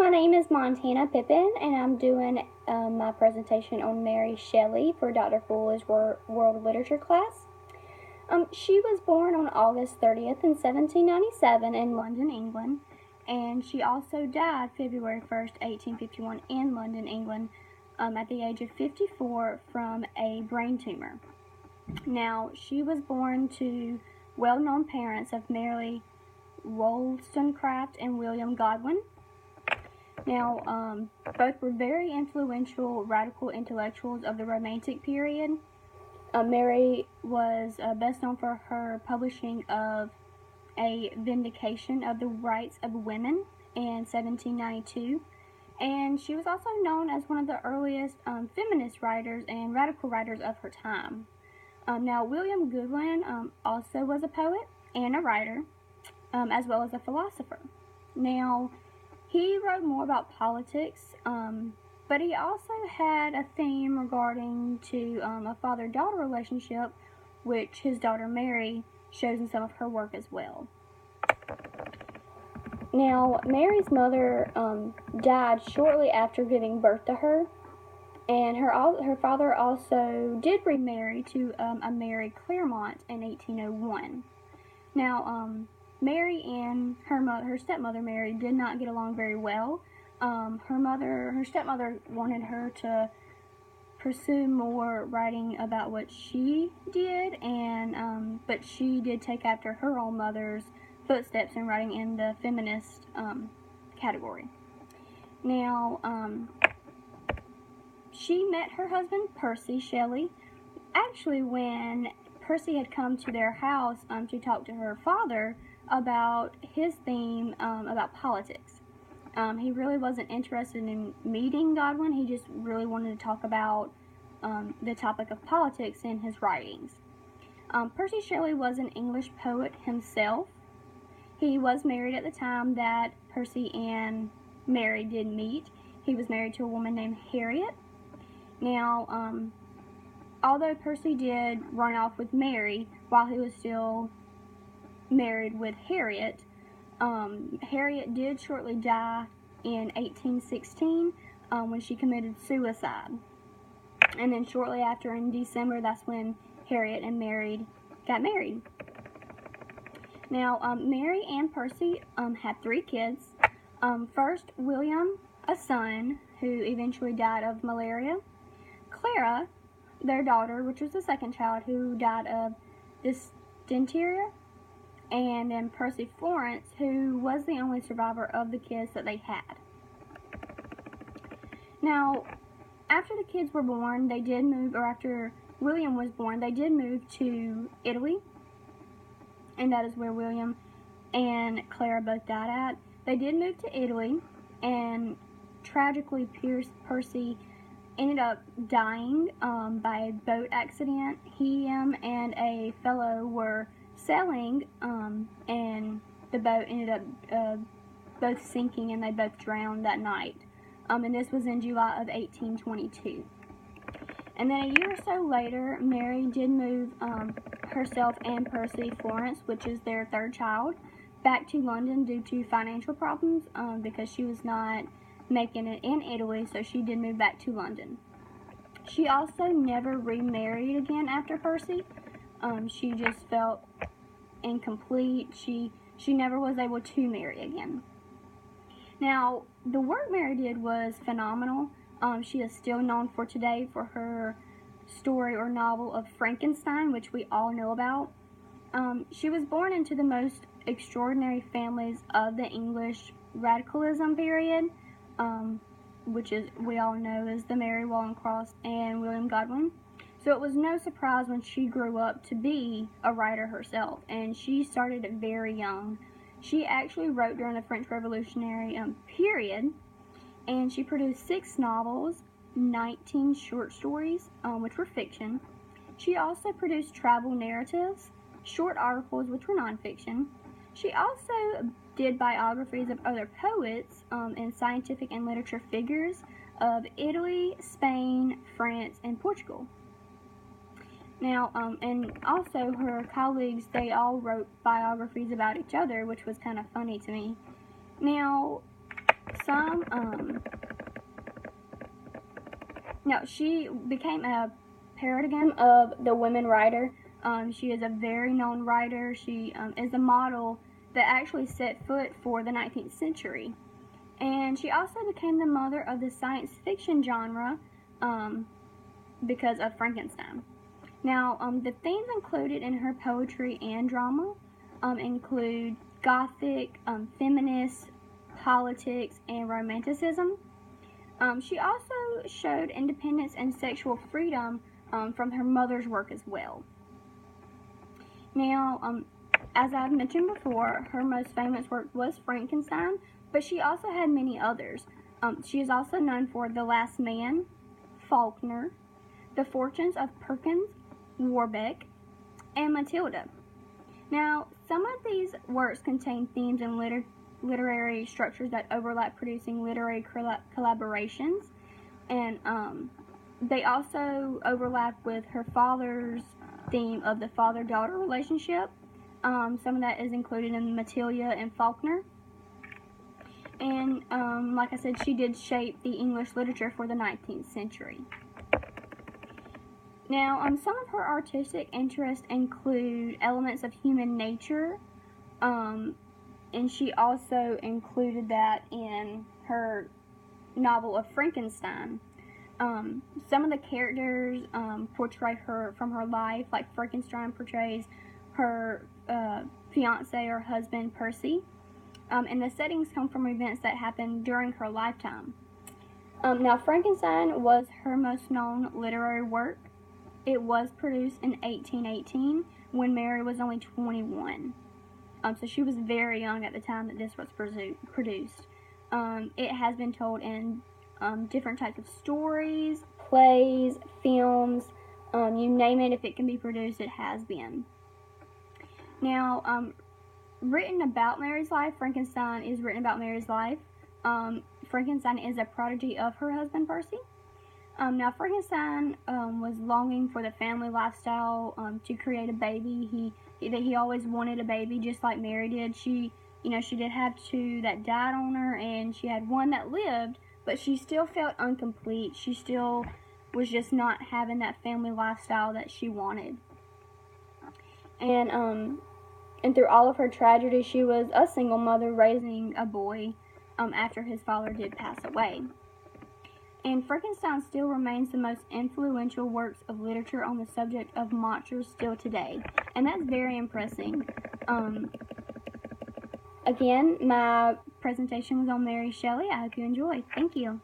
my name is Montana Pippin, and I'm doing my presentation on Mary Shelley for Dr. Fuller's World Literature class. She was born on August 30th in 1797 in London, England, and she also died February 1st, 1851 in London, England, at the age of 54 from a brain tumor. Now, she was born to well-known parents of Mary Wollstonecraft and William Godwin. Now, both were very influential radical intellectuals of the Romantic period. Mary was best known for her publishing of A Vindication of the Rights of Women in 1792, and she was also known as one of the earliest feminist writers and radical writers of her time. Now, William Godwin also was a poet and a writer, as well as a philosopher. Now, he wrote more about politics, but he also had a theme regarding to a father-daughter relationship, which his daughter Mary shows in some of her work as well. Now, Mary's mother died shortly after giving birth to her, and her father also did remarry to a Mary Claremont in 1801. Now, Mary and her stepmother Mary did not get along very well. Her stepmother wanted her to pursue more writing about what she did, and but she did take after her own mother's footsteps in writing in the feminist category. Now, she met her husband Percy Shelley actually when Percy had come to their house to talk to her father about his theme about politics. He really wasn't interested in meeting Godwin. He just really wanted to talk about the topic of politics in his writings. Percy Shelley was an English poet himself. He was married at the time that Percy and Mary did meet. He was married to a woman named Harriet. Now, although Percy did run off with Mary while he was still married with Harriet, Harriet did shortly die in 1816 when she committed suicide. And then shortly after, in December, that's when Harriet and Mary got married. Now, Mary and Percy had 3 kids. First, William, a son, who eventually died of malaria. Clara, their daughter, which was the second child, who died of dysentery. And then Percy Florence, who was the only survivor of the kids that they had. Now, after the kids were born, they did move, or after William was born, they did move to Italy, and that is where William and Clara both died at. They did move to Italy, and tragically, Percy ended up dying by a boat accident. Him and a fellow were sailing, and the boat ended up both sinking, and they both drowned that night. And this was in July of 1822. And then a year or so later, Mary did move herself and Percy Florence, which is their 3rd child, back to London due to financial problems, because she was not making it in Italy, so she did move back to London. She also never remarried again after Percy. She just felt incomplete. She never was able to marry again. Now, the work Mary did was phenomenal. She is still known for today for her story or novel of Frankenstein, which we all know about. She was born into the most extraordinary families of the English radicalism period, which is, we all know, is the Mary Wollstonecraft and William Godwin. So it was no surprise when she grew up to be a writer herself, and she started very young. She actually wrote during the French Revolutionary period, and she produced 6 novels, 19 short stories, which were fiction. She also produced travel narratives, short articles, which were nonfiction. She also did biographies of other poets and scientific and literature figures of Italy, Spain, France, and Portugal. Now, and also her colleagues, they all wrote biographies about each other, which was kind of funny to me. Now, She became a paradigm of the women writer. She is a very known writer. She is a model that actually set foot for the 19th century. And she also became the mother of the science fiction genre because of Frankenstein. Now, the themes included in her poetry and drama include Gothic, feminist, politics, and romanticism. She also showed independence and sexual freedom from her mother's work as well. Now, as I've mentioned before, her most famous work was Frankenstein, but she also had many others. She is also known for The Last Man, Faulkner, The Fortunes of Perkins Warbeck, and Matilda. Now, some of these works contain themes and literary structures that overlap, producing literary collaborations, and they also overlap with her father's theme of the father-daughter relationship. Some of that is included in Matilda and Faulkner. And like I said, she did shape the English literature for the 19th century. Now, some of her artistic interests include elements of human nature, and she also included that in her novel of Frankenstein. Some of the characters portray her from her life, like Frankenstein portrays her fiance or husband, Percy, and the settings come from events that happened during her lifetime. Now, Frankenstein was her most known literary work. It was produced in 1818 when Mary was only 21. So she was very young at the time that this was produced. It has been told in different types of stories, plays, films, you name it. If it can be produced, it has been. Now, written about Mary's life, Frankenstein is written about Mary's life. Frankenstein is a prodigy of her husband, Percy. Now, Frankenstein was longing for the family lifestyle to create a baby. He always wanted a baby, just like Mary did. She did have two that died on her, and she had one that lived, but she still felt incomplete. She still was just not having that family lifestyle that she wanted. And through all of her tragedy, she was a single mother raising a boy after his father did pass away. And Frankenstein still remains the most influential works of literature on the subject of monsters still today. And that's very impressive. Again, my presentation was on Mary Shelley. I hope you enjoyed. Thank you.